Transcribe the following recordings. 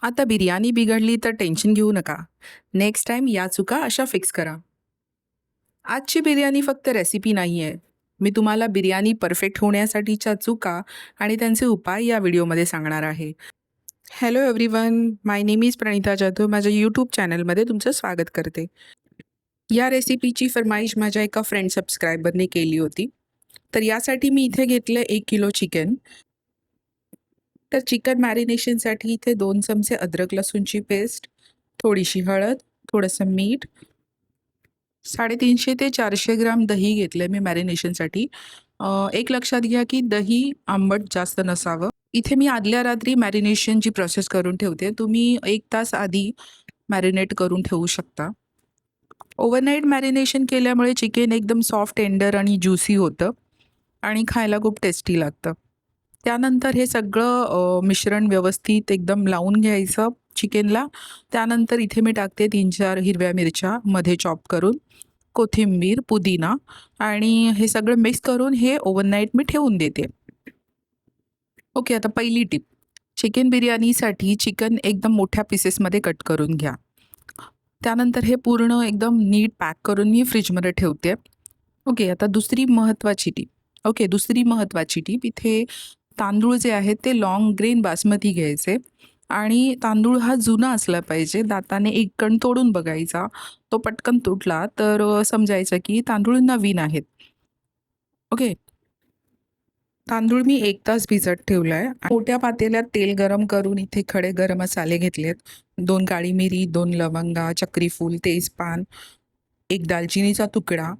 आता बिर्याणी बिघडली तर टेन्शन घेऊ नका. नेक्स्ट टाईम या चुका अशा फिक्स करा. आजची बिर्याणी फक्त रेसिपी नाही आहे. मी तुम्हाला बिर्याणी परफेक्ट होण्यासाठीच्या चुका आणि त्यांचे उपाय या व्हिडिओमध्ये सांगणार आहे. Hello everyone, my name is Pranita Jadhav. माझ्या यूट्यूब चॅनलमध्ये तुमचं स्वागत करते. या रेसिपीची फरमाईश माझ्या एका फ्रेंड सबस्क्रायबरने केली होती. तर यासाठी मी इथे घेतलं 1 किलो चिकन. तर चिकन मॅरिनेशनसाठी इथे 2 चमचे अद्रक लसूणची पेस्ट, थोडीशी हळद, थोडंसं मीठ, 350 ते 400 ग्राम दही घेतलं आहे मी मॅरिनेशनसाठी. एक लक्षात घ्या की दही आंबट जास्त नसावं. इथे मी आदल्या रात्री मॅरिनेशनची प्रोसेस करून ठेवते. तुम्ही 1 तास आधी मॅरिनेट करून ठेवू शकता. ओव्हरनाईट मॅरिनेशन केल्यामुळे चिकन एकदम सॉफ्ट, टेंडर आणि ज्युसी होतं आणि खायला खूप टेस्टी लागतं. त्यानंतर हे सगळं मिश्रण व्यवस्थित एकदम लावून घ्यायचं चिकनला. त्यानंतर इथे मी टाकते 3-4 हिरव्या मिरच्या मध्ये चॉप करून, कोथिंबीर, पुदिना आणि हे सगळं मिक्स करून हे ओव्हरनाईट मी ठेवून देते. ओके, आता पहिली टिप. चिकन बिर्याणीसाठी चिकन एकदम मोठ्या पीसेसमध्ये कट करून घ्या. त्यानंतर हे पूर्ण एकदम नीट पॅक करून मी फ्रिजमध्ये ठेवते. ओके, आता दुसरी महत्त्वाची टिप इथे तांदूळ जे आहेत ते लाँग ग्रेन बासमती घ्यायचे आणि तांदूळ हा जुना असला पाहिजे. दाताने एक कण तोडून बघायचा. तो पटकन तुटला तर समजायचं की तांदूळ नवीन आहेत. ओके. तांदूळ मी 1 तास भिजत ठेवला आहे. मोठ्या पातेल्यात तेल गरम करून इथे खडे गरम मसाले घेतलेत. 2 काळी मिरी, 2 लवंगा, चक्रीफूल, तेजपान, 1 दालचिनीचा तुकडा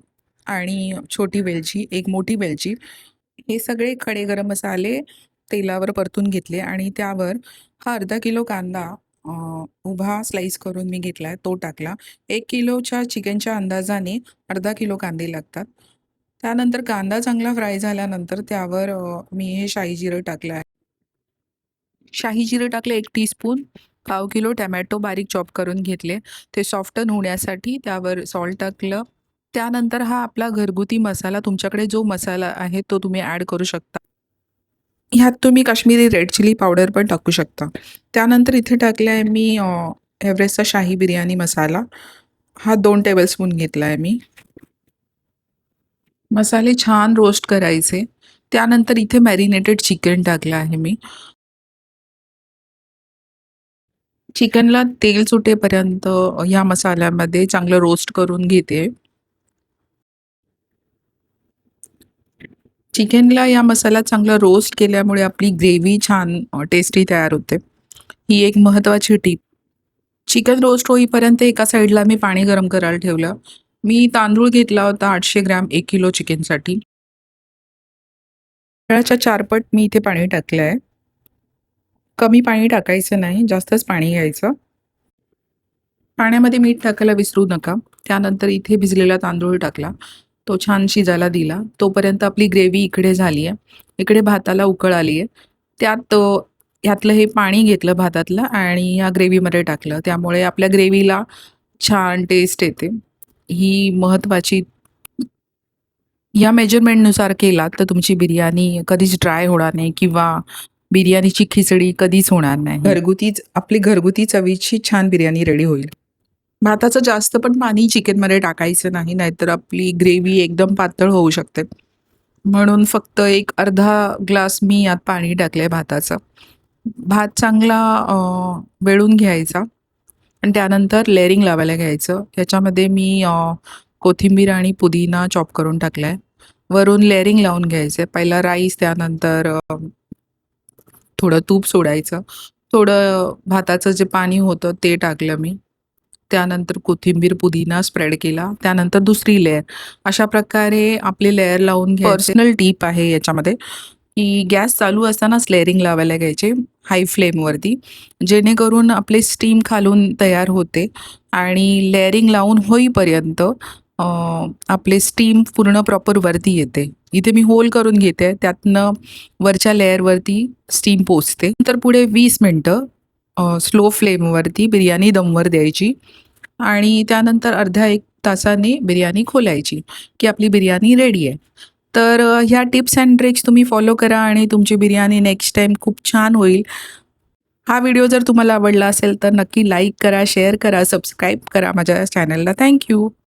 आणि छोटी वेलची, 1 मोठी वेलची. हे सगळे खडे गरम मसाले तेलावर परतून घेतले आणि त्यावर हा अर्धा किलो कांदा अ, उभा स्लाईस करून मी घेतला आहे, तो टाकला. 1 किलोच्या चिकनच्या अंदाजाने अर्धा किलो कांदे लागतात. त्यानंतर कांदा चांगला फ्राय झाल्यानंतर त्यावर मी हे शाही जिरं टाकलं आहे. शाही जिरं टाकलं 1 टीस्पून. पाव किलो टमॅटो बारीक चॉप करून घेतले. ते सॉफ्टन होण्यासाठी त्यावर सॉल्ट टाकलं. त्यानंतर हा आपला घरगुती मसाला, तुमच्याकडे जो मसाला आहे तो तुम्ही ॲड करू शकता. ह्यात तुम्ही काश्मीरी रेड चिली पावडर पण टाकू शकता. त्यानंतर इथे टाकला आहे मी एव्हरेस्टचा शाही बिर्याणी मसाला. हा 2 टेबलस्पून घेतला आहे मी. मसाले छान रोस्ट करायचे. त्यानंतर इथे मॅरिनेटेड चिकन टाकलं आहे मी. चिकनला तेल सुटेपर्यंत ह्या मसाल्यामध्ये चांगलं रोस्ट करून घेते. चिकनला या मसाल्यात चांगलं रोस्ट केल्यामुळे आपली ग्रेव्ही छान टेस्टी तयार होते. ही एक महत्त्वाची टिप. चिकन रोस्ट होईपर्यंत एका साईडला मी पाणी गरम करायला ठेवलं. मी तांदूळ घेतला होता 800 ग्रॅम 1 किलो चिकनसाठी. तांदळाच्या 4 पट मी इथे पाणी टाकलं आहे. कमी पाणी टाकायचं नाही, जास्तच पाणी घ्यायचं. पाण्यामध्ये मीठ टाकायला विसरू नका. त्यानंतर इथे भिजलेला तांदूळ टाकला. तो छान शिजायला दिला. तोपर्यंत आपली ग्रेव्ही इकडे झाली आहे. इकडे भाताला उकळ आली आहे. त्यात ह्यातलं हे पाणी घेतलं भातातलं आणि ह्या ग्रेव्हीमध्ये टाकलं. त्यामुळे आपल्या ग्रेव्हीला छान टेस्ट येते. ही महत्त्वाची. या मेजरमेंटनुसार केलात तर तुमची बिर्याणी कधीच ड्राय होणार नाही किंवा बिर्याणीची खिचडी कधीच होणार नाही. आपली घरगुती चवीची छान बिर्याणी रेडी होईल. भाताचं जास्त पण पाणी चिकनमध्ये टाकायचं नाही, नाहीतर आपली ग्रेव्ही एकदम पातळ होऊ शकते. म्हणून फक्त एक अर्धा ग्लास मी यात पाणी टाकलं आहे भाताचं. भात चांगला वेळून घ्यायचा आणि त्यानंतर लेअरिंग लावायला घ्यायचं. ह्याच्यामध्ये मी कोथिंबीर आणि पुदिना चॉप करून टाकला आहे. वरून लेअरिंग लावून घ्यायचं. पहिला राईस, त्यानंतर थोडं तूप सोडायचं. थोडं भाताचं जे पाणी होतं ते टाकलं मी. त्यानंतर कोथिंबीर, पुदिना स्प्रेड केला. त्यानंतर दुसरी लेयर. अशा प्रकारे आपले लेयर लावून घ्यायचे. पर्सनल टिप आहे याच्यामध्ये, की गॅस चालू असतानाच लेअरिंग लावायला घ्यायचे हाय फ्लेमवरती, जेणेकरून आपले स्टीम खालून तयार होते आणि लेअरिंग लावून होईपर्यंत आपले स्टीम पूर्ण प्रॉपर वरती येते. इथे मी होल करून घेते, त्यातनं वरच्या लेयरवरती स्टीम पोचते. नंतर पुढे 20 मिनटं स्लो फ्लेमवरती बिर्याणी दमवर द्यायची आणि त्यानंतर अर्ध्या 1 तासाने बिर्याणी खोलायची, की आपली बिर्याणी रेडी आहे. तर ह्या टिप्स अँड ट्रिक्स तुम्ही फॉलो करा आणि तुमची बिर्याणी नेक्स्ट टाईम खूप छान होईल. हा व्हिडिओ जर तुम्हाला आवडला असेल तर नक्की लाईक करा, शेअर करा, सबस्क्राईब करा माझ्या चॅनलला. Thank you.